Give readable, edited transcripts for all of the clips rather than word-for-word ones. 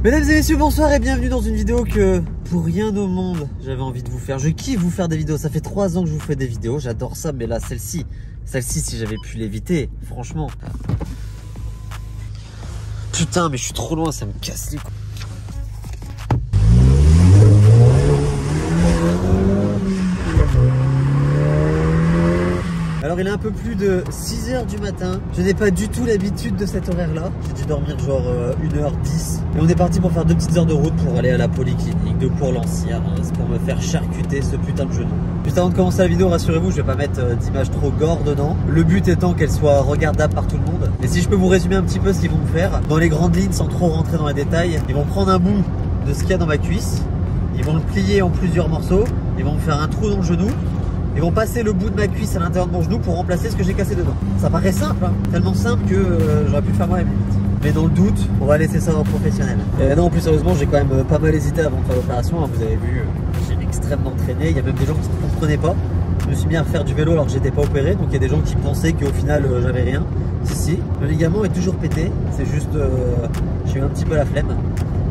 Mesdames et messieurs, bonsoir et bienvenue dans une vidéo que pour rien au monde j'avais envie de vous faire. Je kiffe vous faire des vidéos, ça fait 3 ans que je vous fais des vidéos, j'adore ça, mais là celle-ci si j'avais pu l'éviter, franchement. Putain mais je suis trop loin, ça me casse les couilles. Alors il est un peu plus de 6 h du matin. Je n'ai pas du tout l'habitude de cet horaire là. J'ai dû dormir genre 1h10. Et on est parti pour faire 2 petites heures de route pour aller à la polyclinique de Cour-Lancière pour me faire charcuter ce putain de genou. Juste avant de commencer la vidéo, rassurez-vous, je vais pas mettre d'image trop gore dedans. Le but étant qu'elle soit regardable par tout le monde. Et si je peux vous résumer un petit peu ce qu'ils vont me faire, dans les grandes lignes sans trop rentrer dans les détails, ils vont prendre un bout de ce qu'il y a dans ma cuisse. Ils vont le plier en plusieurs morceaux. Ils vont me faire un trou dans le genou. Ils vont passer le bout de ma cuisse à l'intérieur de mon genou pour remplacer ce que j'ai cassé dedans. Ça paraît simple, hein, tellement simple que j'aurais pu le faire moi-même limite. Mais dans le doute, on va laisser ça aux professionnels. Non, en plus sérieusement, j'ai quand même pas mal hésité avant de faire l'opération. Hein, vous avez vu, j'ai extrêmement traîné. Il y a même des gens qui ne comprenaient pas. Je me suis mis à faire du vélo alors que j'étais pas opéré. Donc il y a des gens qui pensaient qu'au final j'avais rien. Si, le ligament est toujours pété. C'est juste, j'ai eu un petit peu la flemme.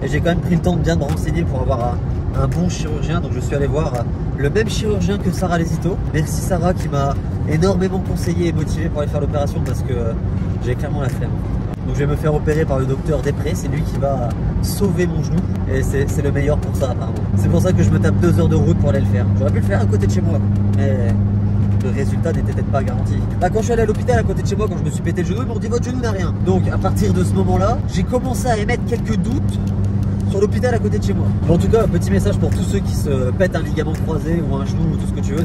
Et j'ai quand même pris le temps de bien me renseigner pour avoir un bon chirurgien. Donc je suis allé voir le même chirurgien que Sarah Lesito. Merci Sarah qui m'a énormément conseillé et motivé pour aller faire l'opération parce que j'ai clairement la flemme. Donc je vais me faire opérer par le docteur Després, c'est lui qui va sauver mon genou et c'est le meilleur pour ça apparemment. C'est pour ça que je me tape 2 heures de route pour aller le faire. J'aurais pu le faire à côté de chez moi, mais le résultat n'était peut-être pas garanti. Bah, quand je suis allé à l'hôpital à côté de chez moi, quand je me suis pété le genou, ils m'ont dit votre genou n'a rien. Donc à partir de ce moment-là, j'ai commencé à émettre quelques doutes sur l'hôpital à côté de chez moi. Mais en tout cas, un petit message pour tous ceux qui se pètent un ligament croisé ou un genou ou tout ce que tu veux,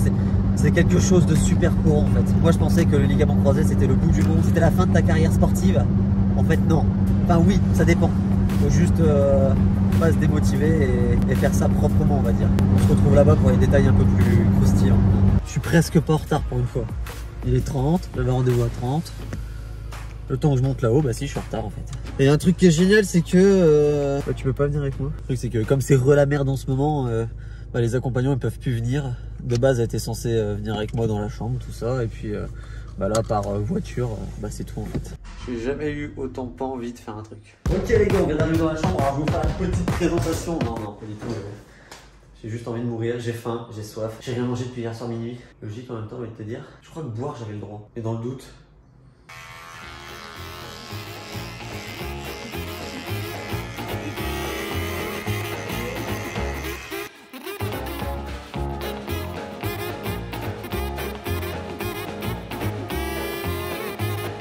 c'est quelque chose de super courant en fait. Moi je pensais que le ligament croisé c'était le bout du monde, c'était la fin de ta carrière sportive. En fait non. Enfin oui, ça dépend. Faut juste pas se démotiver et faire ça proprement on va dire. On se retrouve là-bas pour les détails un peu plus croustillants. Je suis presque pas en retard pour une fois. Il est 30, j'avais rendez-vous à 30. Le temps que je monte là-haut, bah si je suis en retard en fait. Et un truc qui est génial c'est que tu peux pas venir avec moi. Le truc c'est que comme c'est la merde en ce moment, bah, les accompagnants ils peuvent plus venir. De base elle était censée venir avec moi dans la chambre, tout ça. Et puis bah là par voiture, bah c'est tout en fait. J'ai jamais eu autant pas envie de faire un truc. Ok les gars, on vient d'arriver dans la chambre, alors je vais vous faire une petite présentation. Non, pas du tout. J'ai juste envie de mourir, j'ai faim, j'ai soif. J'ai rien mangé depuis hier soir minuit. Logique en même temps, j'ai envie de te dire. Je crois que boire j'avais le droit. Et dans le doute.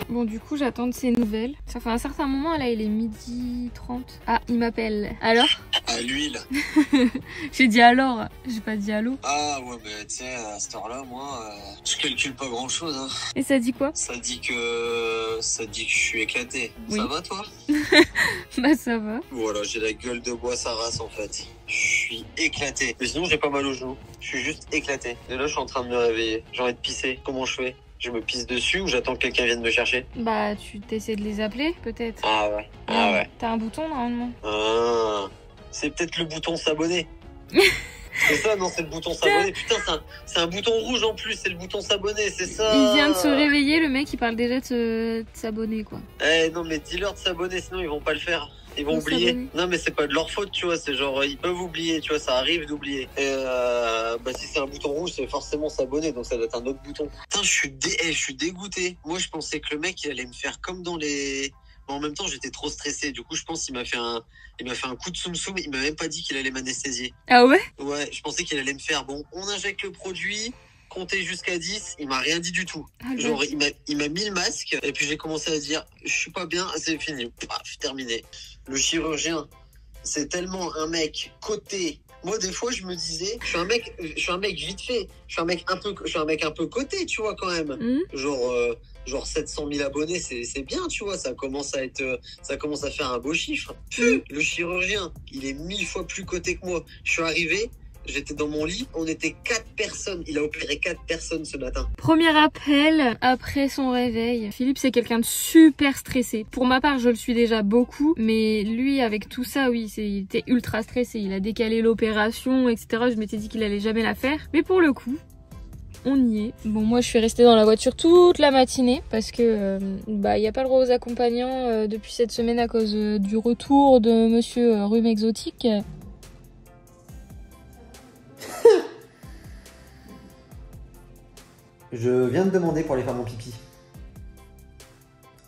Bon du coup j'attends de ses nouvelles. Ça fait un certain moment, là il est 12h30. Ah il m'appelle. Alors? À l'huile. J'ai dit alors, j'ai pas dit allô. Ah ouais mais tu sais à cette heure là moi je calcule pas grand chose hein. Et ça dit quoi? Ça dit que je suis éclaté. Oui. Ça va toi? Bah ça va. Voilà j'ai la gueule de bois sa race en fait. Je suis éclaté. Mais sinon j'ai pas mal au genou. Je suis juste éclaté. Et là je suis en train de me réveiller. J'ai envie de pisser. Comment je fais? Je me pisse dessus ou j'attends que quelqu'un vienne me chercher? Bah tu t'essaies de les appeler peut-être. Ah ouais. Ah ouais. T'as un bouton normalement. Ah, c'est peut-être le bouton s'abonner. C'est ça, non, c'est le bouton s'abonner. Putain, c'est un bouton rouge en plus, c'est le bouton s'abonner, c'est ça. Il vient de se réveiller, le mec il parle déjà de s'abonner quoi. Eh non mais dis-leur de s'abonner, sinon ils vont pas le faire. Ils vont oublier. Non mais c'est pas de leur faute, tu vois, c'est genre ils peuvent oublier, tu vois, ça arrive d'oublier. Et bah si c'est un bouton rouge, c'est forcément s'abonner, donc ça doit être un autre bouton. Putain, je suis dégoûté. Moi je pensais que le mec il allait me faire comme dans les... Mais en même temps j'étais trop stressé, du coup je pense qu'il m'a fait un coup de soum-soum, il m'a même pas dit qu'il allait m'anesthésier. Ah ouais? Ouais, je pensais qu'il allait me faire, bon, on injecte le produit, compter jusqu'à 10, il m'a rien dit du tout. Ah, genre, il m'a mis le masque, et puis j'ai commencé à dire, je suis pas bien, c'est fini. Paf, terminé. Le chirurgien, c'est tellement un mec coté. Moi, des fois, je me disais, je suis un mec vite fait. Je suis un mec un peu coté, tu vois, quand même. Genre 700 000 abonnés, c'est bien, tu vois, ça commence à faire un beau chiffre. Le chirurgien, il est 1000 fois plus coté que moi. Je suis arrivé, j'étais dans mon lit, on était 4 personnes. Il a opéré 4 personnes ce matin. Premier appel après son réveil. Philippe, c'est quelqu'un de super stressé. Pour ma part, je le suis déjà beaucoup. Mais lui, avec tout ça, oui, il était ultra stressé. Il a décalé l'opération, etc. Je m'étais dit qu'il allait jamais la faire. Mais pour le coup, on y est. Bon, moi je suis restée dans la voiture toute la matinée parce que il n'y a pas le droit aux accompagnants depuis cette semaine à cause du retour de monsieur Rhume Exotique. Je viens de demander pour aller faire mon pipi.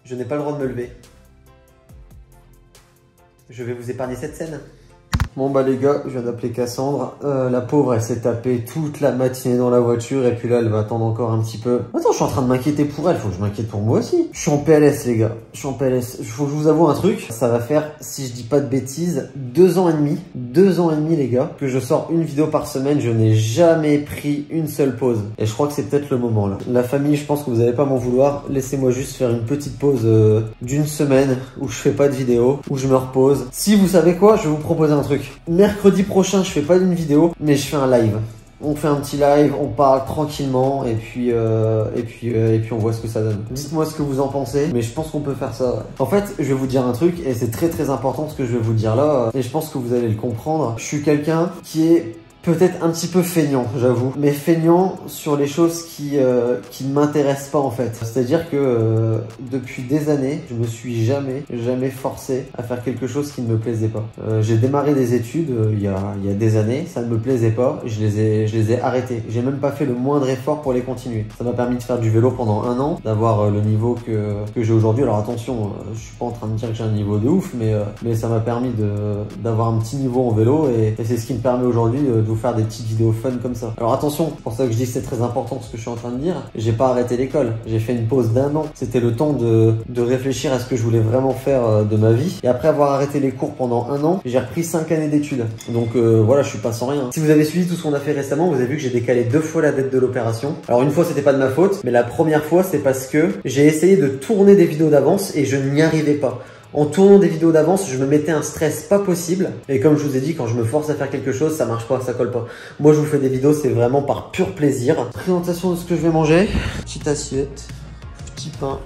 Je n'ai pas le droit de me lever. Je vais vous épargner cette scène. Bon bah les gars, je viens d'appeler Cassandre. La pauvre, elle s'est tapée toute la matinée dans la voiture et puis là, elle va attendre encore un petit peu. Attends, je suis en train de m'inquiéter pour elle, faut que je m'inquiète pour moi aussi. Je suis en PLS les gars, je suis en PLS. Faut que je vous avoue un truc, ça va faire, si je dis pas de bêtises, 2 ans et demi. 2 ans et demi les gars, que je sors une vidéo par semaine, je n'ai jamais pris une seule pause. Et je crois que c'est peut-être le moment là. La famille, je pense que vous n'allez pas m'en vouloir. Laissez-moi juste faire une petite pause d'une semaine où je fais pas de vidéo, où je me repose. Si vous savez quoi, je vais vous proposer un truc. Mercredi prochain, je fais pas d'une vidéo, mais je fais un live. On fait un petit live, on parle tranquillement et puis on voit ce que ça donne. Dites-moi ce que vous en pensez, mais je pense qu'on peut faire ça. Ouais. En fait, je vais vous dire un truc et c'est très très important ce que je vais vous dire là et je pense que vous allez le comprendre. Je suis quelqu'un qui est peut-être un petit peu feignant, j'avoue, mais feignant sur les choses qui ne m'intéressent pas en fait. C'est-à-dire que depuis des années, je me suis jamais forcé à faire quelque chose qui ne me plaisait pas. J'ai démarré des études il y a des années, ça ne me plaisait pas, je les ai arrêtées. J'ai même pas fait le moindre effort pour les continuer. Ça m'a permis de faire du vélo pendant 1 an, d'avoir le niveau que j'ai aujourd'hui. Alors attention, je suis pas en train de dire que j'ai un niveau de ouf, mais ça m'a permis d'avoir un petit niveau en vélo et c'est ce qui me permet aujourd'hui de vous faire des petites vidéos fun comme ça. Alors attention, c'est pour ça que je dis que c'est très important ce que je suis en train de dire. J'ai pas arrêté l'école, j'ai fait une pause d'1 an. C'était le temps de réfléchir à ce que je voulais vraiment faire de ma vie. Et après avoir arrêté les cours pendant 1 an, j'ai repris 5 années d'études. Donc voilà, je suis pas sans rien. Si vous avez suivi tout ce qu'on a fait récemment, vous avez vu que j'ai décalé 2 fois la date de l'opération. Alors une fois c'était pas de ma faute, mais la première fois c'est parce que j'ai essayé de tourner des vidéos d'avance et je n'y arrivais pas. En tournant des vidéos d'avance, je me mettais un stress pas possible. Et comme je vous ai dit, quand je me force à faire quelque chose, ça marche pas, ça colle pas. Moi, je vous fais des vidéos, c'est vraiment par pur plaisir. Présentation de ce que je vais manger. Petite assiette, petit pain,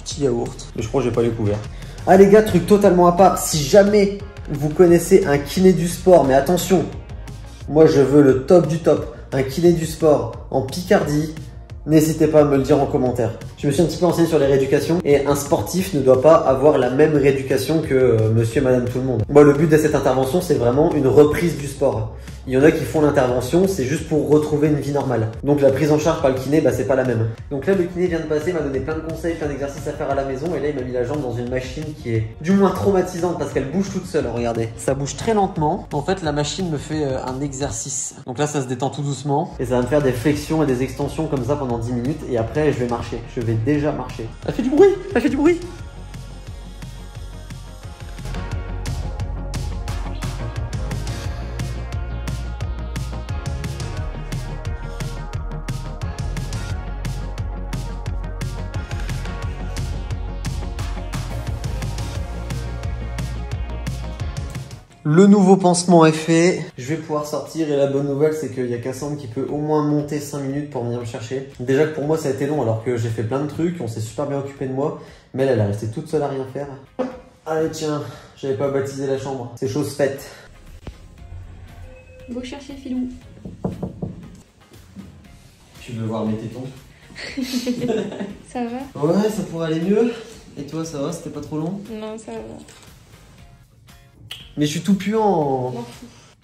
petit yaourt. Mais je crois que j'ai pas les couverts. Ah les gars, truc totalement à part. Si jamais vous connaissez un kiné du sport, mais attention, moi je veux le top du top. Un kiné du sport en Picardie. N'hésitez pas à me le dire en commentaire. Je me suis un petit peu renseigné sur les rééducations et un sportif ne doit pas avoir la même rééducation que monsieur et madame tout le monde. Moi, le but de cette intervention, c'est vraiment une reprise du sport. Il y en a qui font l'intervention, c'est juste pour retrouver une vie normale. Donc la prise en charge par le kiné, bah c'est pas la même. Donc là, le kiné vient de passer, m'a donné plein de conseils, plein d'exercices à faire à la maison et là, il m'a mis la jambe dans une machine qui est du moins traumatisante parce qu'elle bouge toute seule, regardez. Ça bouge très lentement. En fait, la machine me fait un exercice. Donc là, ça se détend tout doucement et ça va me faire des flexions et des extensions comme ça pendant 10 minutes et après, je vais marcher. Je vais déjà marcher. Elle fait du bruit, elle fait du bruit. Le nouveau pansement est fait, je vais pouvoir sortir et la bonne nouvelle c'est qu'il y a Cassandre qui peut au moins monter 5 minutes pour venir me chercher. Déjà que pour moi ça a été long alors que j'ai fait plein de trucs, on s'est super bien occupé de moi, mais elle est restée toute seule à rien faire. Allez tiens, j'avais pas baptisé la chambre, c'est chose faite. Go chercher Filou. Tu veux voir mes tétons? Ça va? Ouais, ça pourrait aller mieux. Et toi ça va, c'était pas trop long? Non, ça va. Mais je suis tout puant.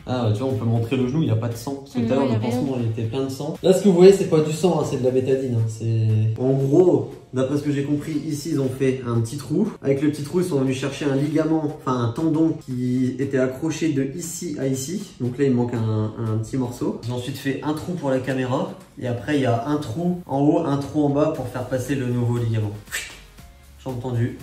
Ah, tu vois, on peut montrer le genou, il n'y a pas de sang. Parce que tout à l'heure, le pansement, il était plein de sang. Là, ce que vous voyez, c'est pas du sang, hein, c'est de la bétadine. Hein. C'est... En gros, d'après ce que j'ai compris, ici, ils ont fait un petit trou. Avec le petit trou, ils sont venus chercher un ligament, enfin un tendon qui était accroché de ici à ici. Donc là, il manque un petit morceau. Ils ont ensuite fait un trou pour la caméra. Et après, il y a un trou en haut, un trou en bas pour faire passer le nouveau ligament. J'ai entendu.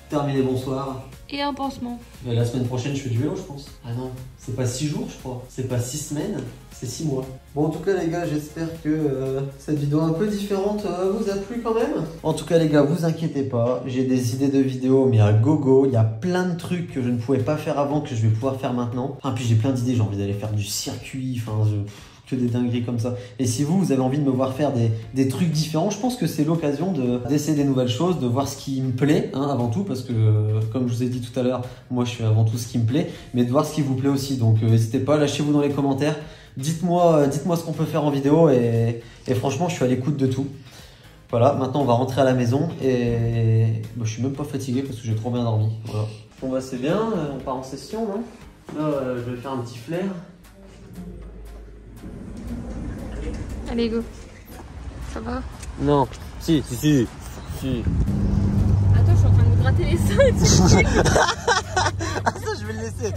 Terminé, bonsoir. Et un pansement. Mais la semaine prochaine, je fais du vélo, je pense. Ah non, c'est pas 6 jours, je crois. C'est pas 6 semaines, c'est 6 mois. Bon, en tout cas, les gars, j'espère que cette vidéo un peu différente vous a plu quand même. En tout cas, les gars, vous inquiétez pas. J'ai des idées de vidéos, mais à gogo. Il y a plein de trucs que je ne pouvais pas faire avant que je vais pouvoir faire maintenant. Enfin, puis j'ai plein d'idées. J'ai envie d'aller faire du circuit. Enfin, que des dingueries comme ça. Et si vous avez envie de me voir faire des trucs différents, je pense que c'est l'occasion d'essayer des nouvelles choses, de voir ce qui me plaît, hein, avant tout, parce que comme je vous ai dit tout à l'heure, moi je fais avant tout ce qui me plaît, mais de voir ce qui vous plaît aussi. Donc n'hésitez pas, lâchez-vous dans les commentaires, Dites-moi ce qu'on peut faire en vidéo et franchement, je suis à l'écoute de tout. Voilà, maintenant on va rentrer à la maison et bah, je suis même pas fatigué parce que j'ai trop bien dormi. Voilà. Bon bah c'est bien, on part en session, non? Là, je vais faire un petit flair. Allez, go. Ça va? Non, si. Attends, je suis en train de me gratter les seins. Ah ça, je vais le laisser.